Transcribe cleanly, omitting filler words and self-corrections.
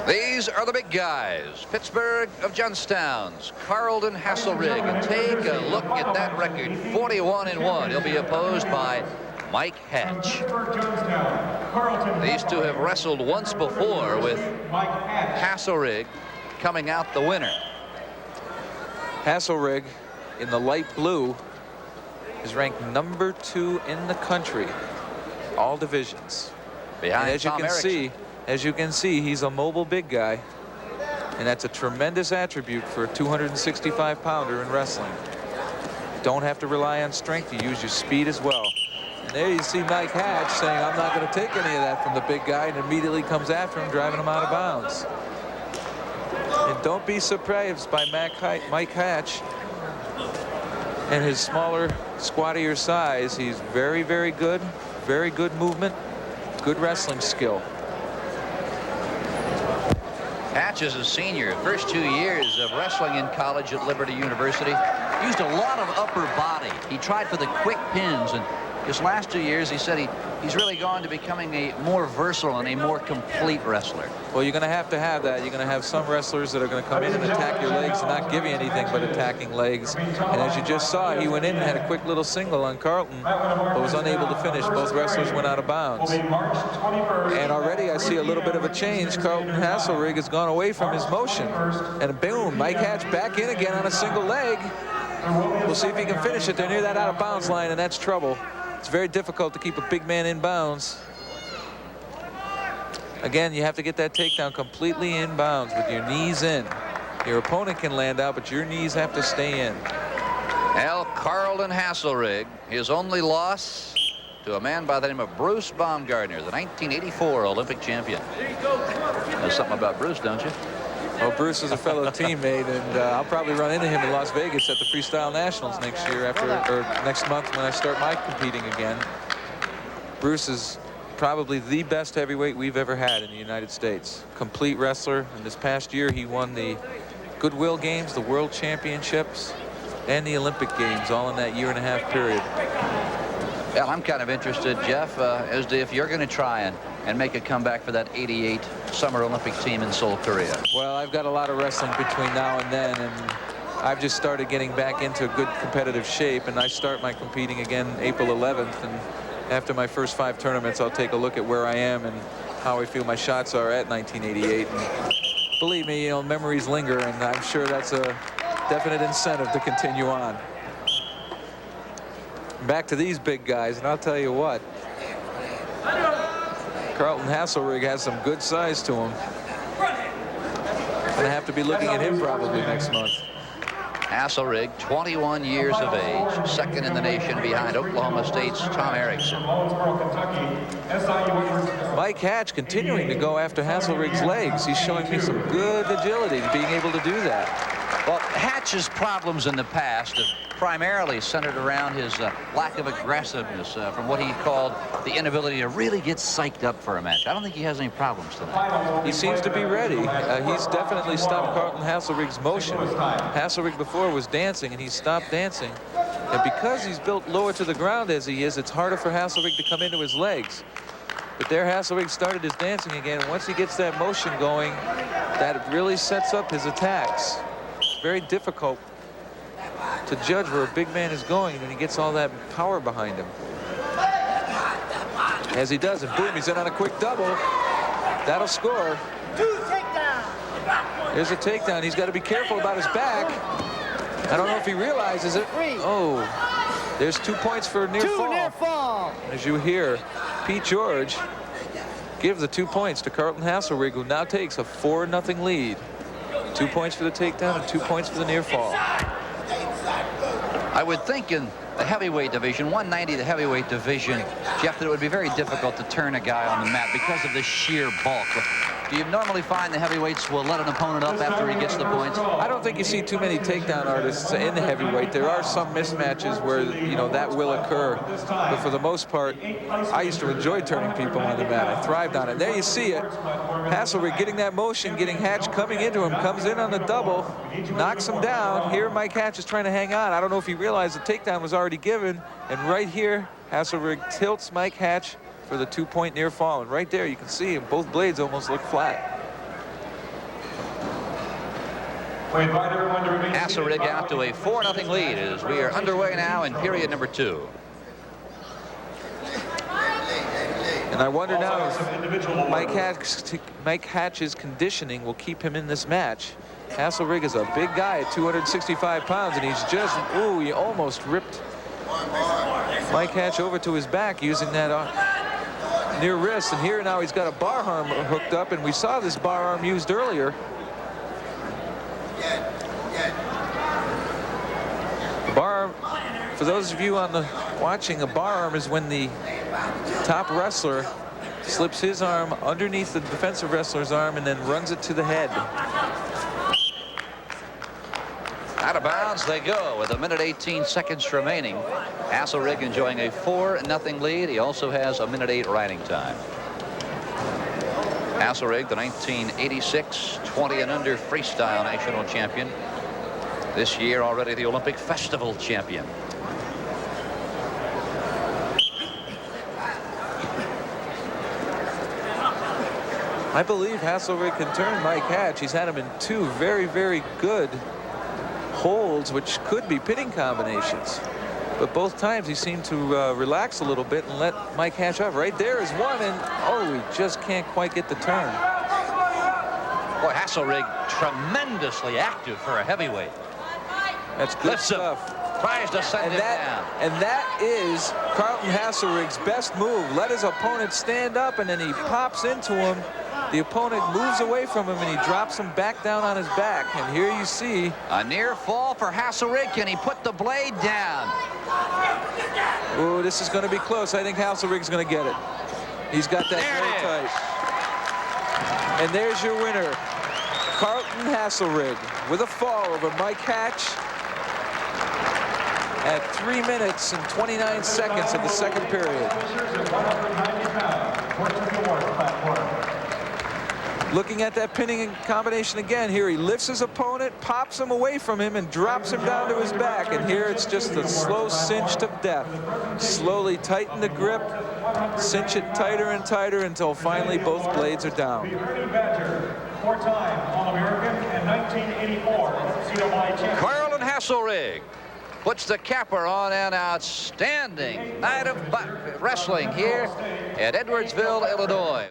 These are the big guys. Pittsburgh of Johnstown's Carlton Haselrig. And take a look at that record, 41-1. He'll be opposed by Mike Hatch. These two have wrestled once before, with Haselrig coming out the winner. Haselrig, in the light blue, is ranked number 2 in the country, all divisions. Behind and as you can see, he's a mobile big guy, and that's a tremendous attribute for a 265-pounder in wrestling. Don't have to rely on strength. You use your speed as well. And there you see Mike Hatch saying, I'm not going to take any of that from the big guy, and immediately comes after him, driving him out of bounds. And don't be surprised by Mike Hatch and his smaller, squattier size. He's very, very good movement, good wrestling skill. Hatch is a senior. First 2 years of wrestling in college at Liberty University. Used a lot of upper body. He tried for the quick pins, and his last 2 years, he said he's really gone to becoming a more versatile and a more complete wrestler. Well, you're going to have that. You're going to have some wrestlers that are going to come in and attack your legs and not give you anything but attacking legs. And as you just saw, he went in and had a quick little single on Carlton, but was unable to finish. Both wrestlers went out of bounds. And already I see a little bit of a change. Carlton Haselrig has gone away from his motion. And boom, Mike Hatch back in again on a single leg. We'll see if he can finish it. They're near that out of bounds line, and that's trouble. It's very difficult to keep a big man in bounds. Again, you have to get that takedown completely in bounds with your knees in. Your opponent can land out, but your knees have to stay in. Now, Carlton Haselrig, his only loss to a man by the name of Bruce Baumgartner, the 1984 Olympic champion. Know something about Bruce, don't you? Well, Bruce is a fellow teammate, and I'll probably run into him in Las Vegas at the Freestyle Nationals next year, next month when I start my competing again. Bruce is probably the best heavyweight we've ever had in the United States. Complete wrestler, and this past year he won the Goodwill Games, the World Championships, and the Olympic Games, all in that year-and-a-half period. Well, I'm kind of interested, Jeff, as to if you're going to try and make a comeback for that '88 Summer Olympic team in Seoul, Korea. Well, I've got a lot of wrestling between now and then, and I've just started getting back into good competitive shape, and I start my competing again April 11th, and after my first 5 tournaments, I'll take a look at where I am and how I feel my shots are at 1988. And believe me, memories linger, and I'm sure that's a definite incentive to continue on. Back to these big guys, and I'll tell you what, Carlton Haselrig has some good size to him. Gonna have to be looking at him probably next month. Haselrig, 21 years of age, second in the nation behind Oklahoma State's Tom Erickson. Mike Hatch continuing to go after Haselrig's legs. He's showing me some good agility being able to do that. Well, Hatch's problems in the past have primarily centered around his lack of aggressiveness, from what he called the inability to really get psyched up for a match. I don't think he has any problems tonight. He seems to be ready. He's definitely stopped Carlton Haselrig's motion. Haselrig before was dancing, and he stopped dancing. And because he's built lower to the ground as he is, it's harder for Haselrig to come into his legs. But there Haselrig started his dancing again, and once he gets that motion going, that really sets up his attacks. It's very difficult to judge where a big man is going when he gets all that power behind him. As he does, and boom, he's in on a quick double. That'll score. 2 takedown. There's a takedown. He's got to be careful about his back. I don't know if he realizes it. Oh, there's 2 points for near fall. 2 near fall. As you hear, Pete George give the 2 points to Carlton Haselrig, who now takes a 4-0 lead. 2 points for the takedown and 2 points for the near fall. I would think in the heavyweight division, 190, the heavyweight division, Jeff, that it would be very difficult to turn a guy on the mat because of the sheer bulk. Do you normally find the heavyweights will let an opponent up after he gets the points? I don't think you see too many takedown artists in the heavyweight. There are some mismatches where, that will occur. But for the most part, I used to enjoy turning people on the mat. I thrived on it. There you see it. Haselrig getting that motion, getting Hatch coming into him, comes in on the double, knocks him down. Here, Mike Hatch is trying to hang on. I don't know if he realized the takedown was already given. And right here, Haselrig tilts Mike Hatch for the 2-point near fall. And right there, you can see him. Both blades almost look flat. Haselrig out to a 4-0 lead as we are underway now in period number 2. And I wonder now if Mike Hatch's conditioning will keep him in this match. Haselrig is a big guy at 265 pounds, and he's just, ooh, he almost ripped Mike Hatch over to his back using that near wrist. And here now he's got a bar arm hooked up, and we saw this bar arm used earlier. The bar arm, for those of you watching, a bar arm is when the top wrestler slips his arm underneath the defensive wrestler's arm and then runs it to the head. Out of bounds they go with 1 minute 18 seconds remaining. Haselrig enjoying a 4-0 lead. He also has 1 minute 8 riding time. Haselrig, the 1986 20 and under freestyle national champion. This year already the Olympic Festival champion. I believe Haselrig can turn Mike Hatch. He's had him in 2 very, very good holds, which could be pitting combinations. But both times he seemed to relax a little bit and let Mike Hatch off. Right there is one, and oh, he just can't quite get the turn. Boy, Haselrig tremendously active for a heavyweight. That's good Lifts stuff. him, tries to send him down. And that is Carlton Haselrig's best move. Let his opponent stand up, and then he pops into him. The opponent moves away from him, and he drops him back down on his back. And here you see a near fall for Haselrig. Can he put the blade down? Oh, this is going to be close. I think Haselrig's going to get it. He's got that very tight. And there's your winner, Carlton Haselrig, with a fall over Mike Hatch at 3 minutes and 29 seconds of the second period. Looking at that pinning combination again here, he lifts his opponent, pops him away from him, and drops him down to his back. And here it's just a slow cinch to death. Slowly tighten the grip, cinch it tighter and tighter until finally both blades are down. Four-time All-American and 1984 NCAA champion. Carlton Haselrig puts the capper on an outstanding night of wrestling here at Edwardsville, Illinois.